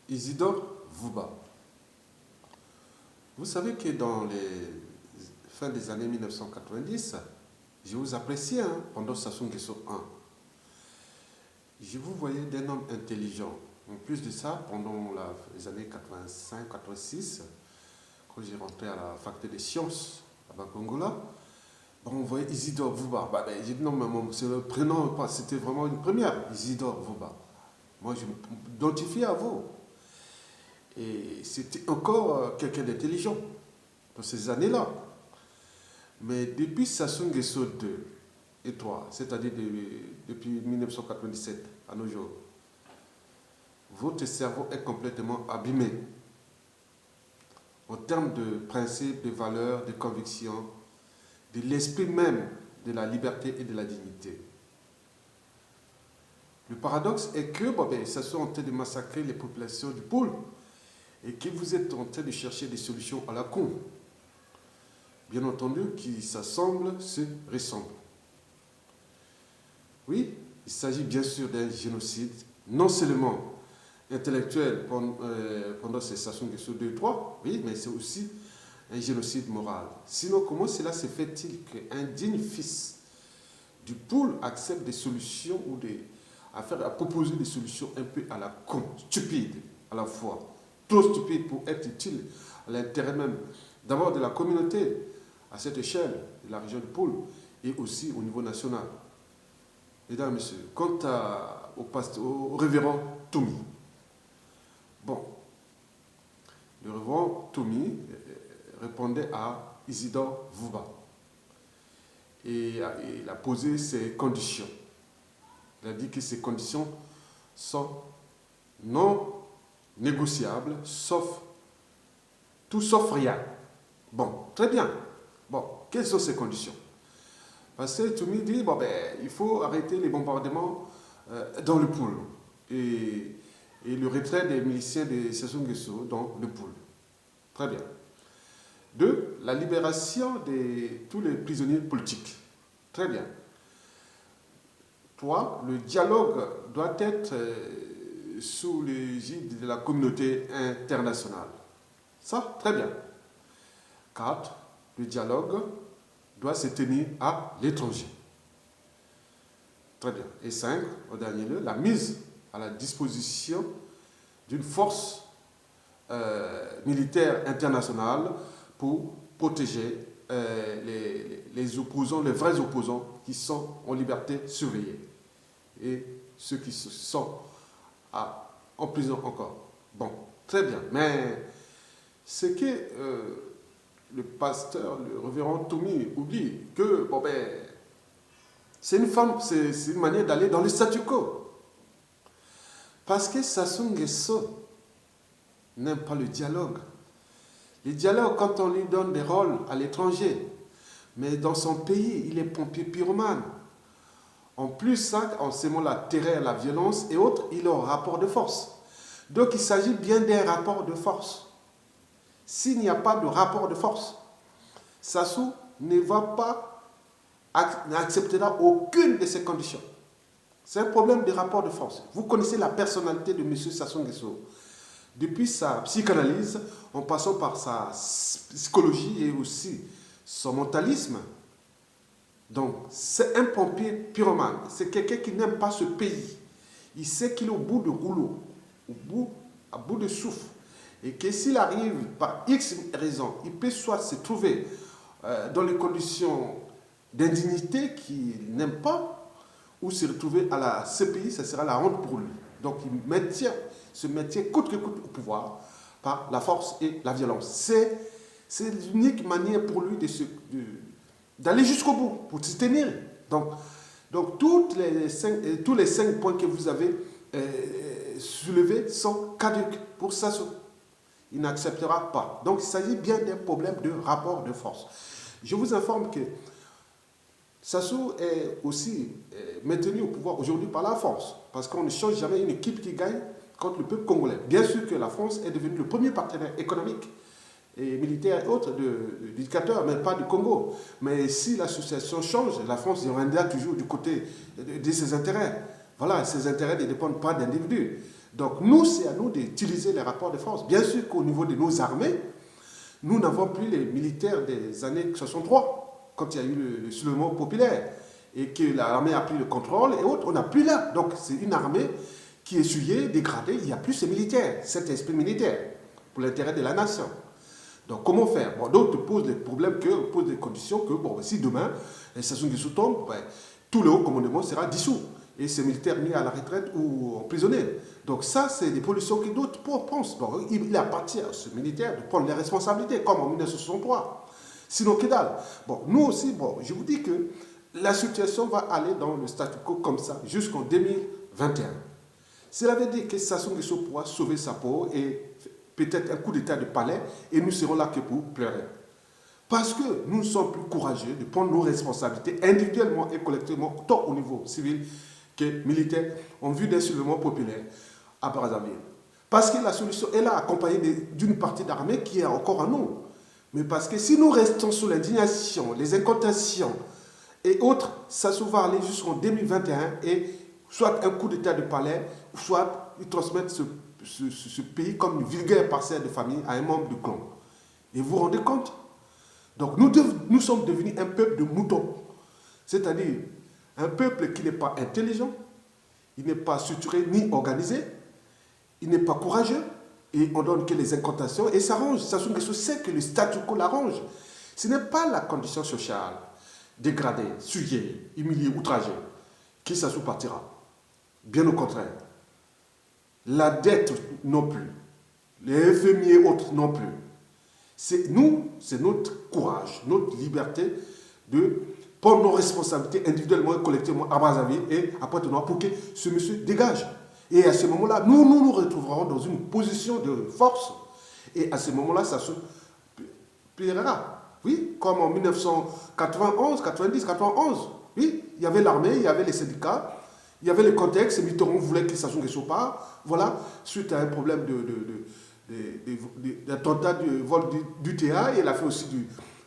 Isidore Vouba. Vous savez que dans les fins des années 1990, je vous appréciais pendant Sassou Nguesso 1. Je vous voyais d'un homme intelligent. En plus de ça, pendant les années 85-86, quand j'ai rentré à la faculté des sciences à Bakongola, on voyait Isidore Vouba. J'ai dit non, mais c'est le prénom, c'était vraiment une première, Isidore Vouba. Moi, je m'identifiais à vous. Et c'était encore quelqu'un d'intelligent dans ces années-là. Mais depuis Sassou Nguesso 2 et 3, c'est-à-dire depuis 1997 à nos jours, votre cerveau est complètement abîmé en termes de principes, de valeurs, de convictions, de l'esprit même de la liberté et de la dignité. Le paradoxe est que Sassou est en train de massacrer les populations du pôle et que vous êtes en train de chercher des solutions à la con. Bien entendu, qui s'assemblent, se ressemblent. Oui, il s'agit bien sûr d'un génocide, non seulement intellectuel pendant ces Sassou Nguesso 2 et 3, oui, mais c'est aussi un génocide moral. Sinon, comment cela se fait-il qu'un digne fils du pôle accepte des solutions ou à proposer des solutions un peu à la con, stupides à la fois, trop stupides pour être utiles à l'intérêt même d'abord de la communauté à cette échelle de la région du pôle et aussi au niveau national. Mesdames et messieurs, quant au révérend Toumi. Bon, le révérend Toumi répondait à Isidore Vouba. Et il a posé ses conditions. Il a dit que ces conditions sont non négociables, tout sauf rien. Bon, très bien. Bon, quelles sont ces conditions? Parce que Toumi dit, il faut arrêter les bombardements dans le pôle et le retrait des miliciens de Sassou Nguesso dans le pôle. Très bien. 2. La libération de tous les prisonniers politiques. Très bien. 3. Le dialogue doit être sous l'égide de la communauté internationale. Ça, très bien. 4. Le dialogue doit se tenir à l'étranger. Très bien. Et 5, au dernier lieu, la mise à la disposition d'une force militaire internationale pour protéger les opposants, les vrais opposants qui sont en liberté surveillée et ceux qui sont en prison encore. Bon, très bien. Mais ce que le pasteur, le révérend Toumi oublie, que c'est une manière d'aller dans le statu quo. Parce que Sassou Nguesso n'aime pas le dialogue. Le dialogue, quand on lui donne des rôles à l'étranger, mais dans son pays, il est pompier pyromane. En plus, ça, en sémant la terreur, la violence et autres, il est en rapport de force. Donc, il s'agit bien d'un rapport de force. S'il n'y a pas de rapport de force, Sassou n'acceptera aucune de ces conditions. C'est un problème de rapport de force. Vous connaissez la personnalité de M. Sassou Nguesso. Depuis sa psychanalyse, en passant par sa psychologie et aussi son mentalisme. Donc, c'est un pompier pyromane. C'est quelqu'un qui n'aime pas ce pays. Il sait qu'il est au bout de rouleau, à bout de souffle. Et que s'il arrive par X raison, il peut soit se trouver dans les conditions d'indignité qu'il n'aime pas, ou se retrouver à la CPI, ça sera la honte pour lui. Donc il se maintient coûte que coûte au pouvoir par la force et la violence. C'est l'unique manière pour lui d'aller jusqu'au bout, pour se tenir. Donc tous les 5 points que vous avez soulevés sont caducs pour Sassou. Il n'acceptera pas. Donc il s'agit bien d'un problème de rapport de force. Je vous informe que Sassou est aussi maintenu au pouvoir aujourd'hui par la force, parce qu'on ne change jamais une équipe qui gagne contre le peuple congolais. Bien sûr que la France est devenue le premier partenaire économique et militaire et autres du dictateur, mais pas du Congo. Mais si l'association change, la France reviendra toujours du côté de ses intérêts. Voilà, ses intérêts ne dépendent pas d'individus. Donc nous, c'est à nous d'utiliser les rapports de force. Bien sûr qu'au niveau de nos armées, nous n'avons plus les militaires des années 63, quand il y a eu le soulèvement populaire, et que l'armée a pris le contrôle et autres, on n'a plus là. Donc c'est une armée qui est souillée, dégradée, il n'y a plus ces militaires, cet esprit militaire, pour l'intérêt de la nation. Donc comment faire? Bon, d'autres posent des problèmes, posent des conditions que, bon, si demain, Sassou Nguesso tombe, ben, tout le haut commandement sera dissous, et ces militaires mis à la retraite ou emprisonnés. Donc ça, c'est des positions que d'autres pensent. Donc il appartient à ce militaire de prendre les responsabilités, comme en 1963. Sinon, que dalle. Bon, nous aussi, bon, je vous dis que la situation va aller dans le statu quo comme ça jusqu'en 2021. Cela veut dire que Sassou Nguesso pourra sauver sa peau et peut-être un coup d'état de palais et nous serons là que pour pleurer. Parce que nous sommes plus courageux de prendre nos responsabilités individuellement et collectivement, tant au niveau civil que militaire, en vue d'un soulèvement populaire à Brazzaville. Parce que la solution est là, accompagnée d'une partie d'armée qui est encore à nous. Mais parce que si nous restons sous l'indignation, les incantations et autres, ça va aller jusqu'en 2021 et soit un coup d'état de palais, soit ils transmettent ce pays comme une vulgaire parcelle de famille à un membre du clan. Et vous vous rendez compte? Donc nous sommes devenus un peuple de moutons. C'est-à-dire un peuple qui n'est pas intelligent, il n'est pas structuré ni organisé, il n'est pas courageux, et on donne que les incantations et s'arrange. Sassou Nguesso sait que le statu quo l'arrange. Ce n'est pas la condition sociale dégradée, souillée, humiliée, outragée qui Sassou partira. Bien au contraire. La dette non plus. Les FMI et autres non plus. C'est nous, c'est notre courage, notre liberté de prendre nos responsabilités individuellement et collectivement à Brazzaville et à Pointe-Noire pour que ce monsieur dégage. Et à ce moment-là, nous nous retrouverons dans une position de force. Et à ce moment-là, ça se pliera. Oui, comme en 1991, 90, 91. Oui, il y avait l'armée, il y avait les syndicats, il y avait le contexte. Mitterrand voulait que Sassou Nguesso part. Voilà, suite à un problème d'attentat du vol du TA, il a fait aussi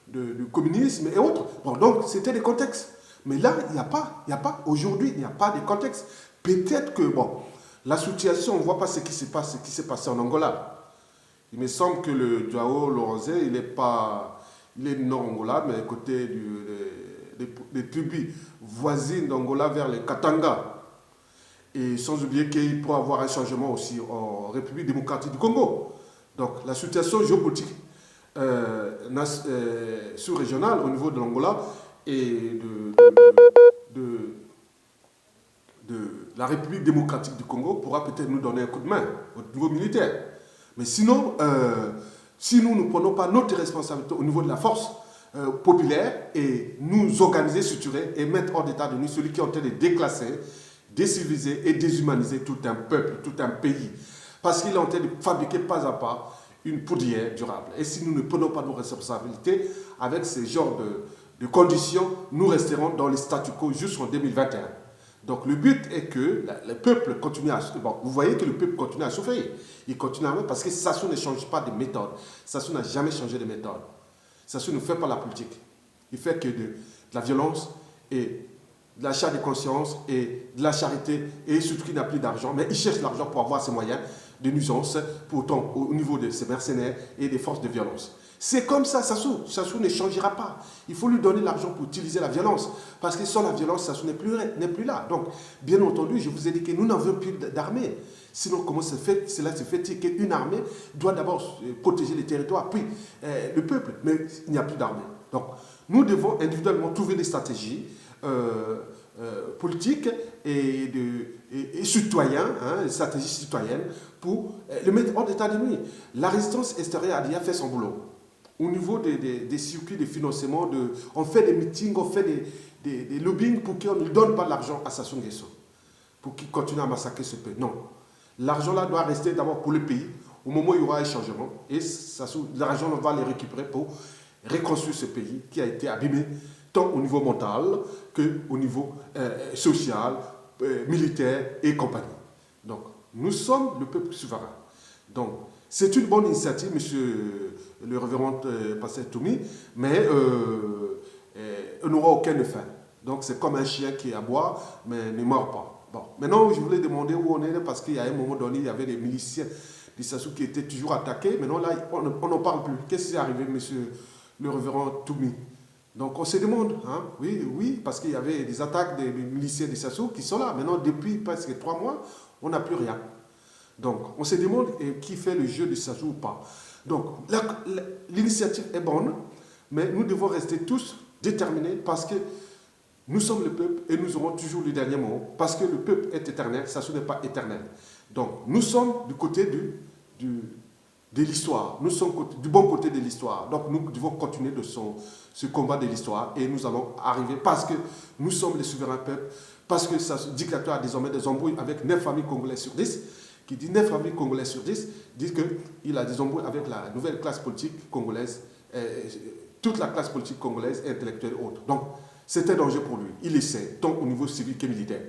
du communisme et autres. Bon, donc c'était des contextes. Mais là, il n'y a pas, aujourd'hui, il n'y a pas de contexte. Peut-être que, bon, la situation, on ne voit pas ce qui s'est passé en Angola. Il me semble que le Joao Lourenço, il est nord-Angola, mais à côté des tribus voisines d'Angola vers les Katanga. Et sans oublier qu'il pourrait y avoir un changement aussi en République démocratique du Congo. Donc la situation géopolitique sous-régionale au niveau de l'Angola et de la République démocratique du Congo pourra peut-être nous donner un coup de main au niveau militaire. Mais sinon, si nous ne prenons pas notre responsabilité au niveau de la force populaire et nous organiser, structurer et mettre hors d'état de nuit celui qui est en train de déclasser, déciviliser et déshumaniser tout un peuple, tout un pays. Parce qu'il est en train de fabriquer pas à pas une poudrière durable. Et si nous ne prenons pas nos responsabilités avec ce genre de conditions, nous resterons dans les statu quo jusqu'en 2021. Donc le but est que le peuple continue à... Bon, vous voyez que le peuple continue à souffrir. Il continue à... Parce que Sassou ne change pas de méthode. Sassou n'a jamais changé de méthode. Sassou ne fait pas la politique. Il fait que de la violence et de l'achat de conscience et de la charité, et surtout qu'il n'a plus d'argent, mais il cherche l'argent pour avoir ses moyens de nuisance, pourtant au niveau de ses mercenaires et des forces de violence. C'est comme ça, Sassou ne changera pas. Il faut lui donner l'argent pour utiliser la violence, parce que sans la violence, Sassou n'est plus là. Donc, bien entendu, je vous ai dit que nous n'avons plus d'armée. Sinon, comment cela se fait-il qu'une armée doit d'abord protéger les territoires, puis le peuple, mais il n'y a plus d'armée. Donc, nous devons individuellement trouver des stratégies politiques et citoyennes, des stratégies citoyennes pour le mettre hors d'état de nuit. La résistance extérieure a déjà fait son boulot. Au niveau des circuits de financement, on fait des meetings, on fait des lobbying pour qu'on ne donne pas l'argent à Sassou Nguesso, pour qu'il continue à massacrer ce pays. Non. L'argent là doit rester d'abord pour le pays, au moment où il y aura un changement, et l'argent, on va les récupérer pour reconstruire ce pays qui a été abîmé tant au niveau mental qu'au niveau social, militaire et compagnie. Donc, nous sommes le peuple souverain. Donc, c'est une bonne initiative, monsieur le révérend pasteur Toumi, mais on n'aura aucun effet. Donc, c'est comme un chien qui aboie, mais ne mord pas. Bon, maintenant, je voulais demander où on est, parce qu'il y a un moment donné, il y avait des miliciens du Sassou qui étaient toujours attaqués. Maintenant, là, on n'en parle plus. Qu'est-ce qui est arrivé, monsieur le révérend Toumi? Donc, on se demande, hein, oui, parce qu'il y avait des attaques des miliciens du Sassou qui sont là. Maintenant, depuis presque 3 mois, on n'a plus rien. Donc, on se demande qui fait le jeu du Sassou ou pas. Donc, l'initiative est bonne, mais nous devons rester tous déterminés parce que nous sommes le peuple et nous aurons toujours le dernier mot. Parce que le peuple est éternel, Sassou n'est pas éternel. Donc, nous sommes du côté de l'histoire. Nous sommes du bon côté de l'histoire. Donc, nous devons continuer de ce combat de l'histoire et nous allons arriver parce que nous sommes les souverains peuples, parce que ce dictateur a désormais des embrouilles avec 9 familles congolaises sur 10, qui dit 9 familles congolaises sur 10, dit qu'il a des embrouilles avec la nouvelle classe politique congolaise, toute la classe politique congolaise, intellectuelle et autres. Donc, c'est un danger pour lui. Il essaie, tant au niveau civil que militaire.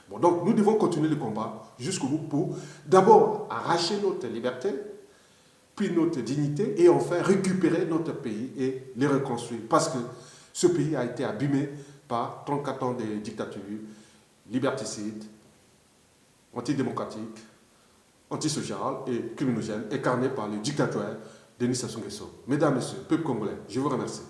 Bon, donc, nous devons continuer le combat jusqu'au bout pour d'abord arracher notre liberté, puis notre dignité, et enfin récupérer notre pays et le reconstruire. Parce que ce pays a été abîmé par 34 ans de dictature, liberticide, antidémocratique, antisocial et criminogène, incarné par le dictateur Denis Sassou Nguesso. Mesdames, Messieurs, peuple congolais, je vous remercie.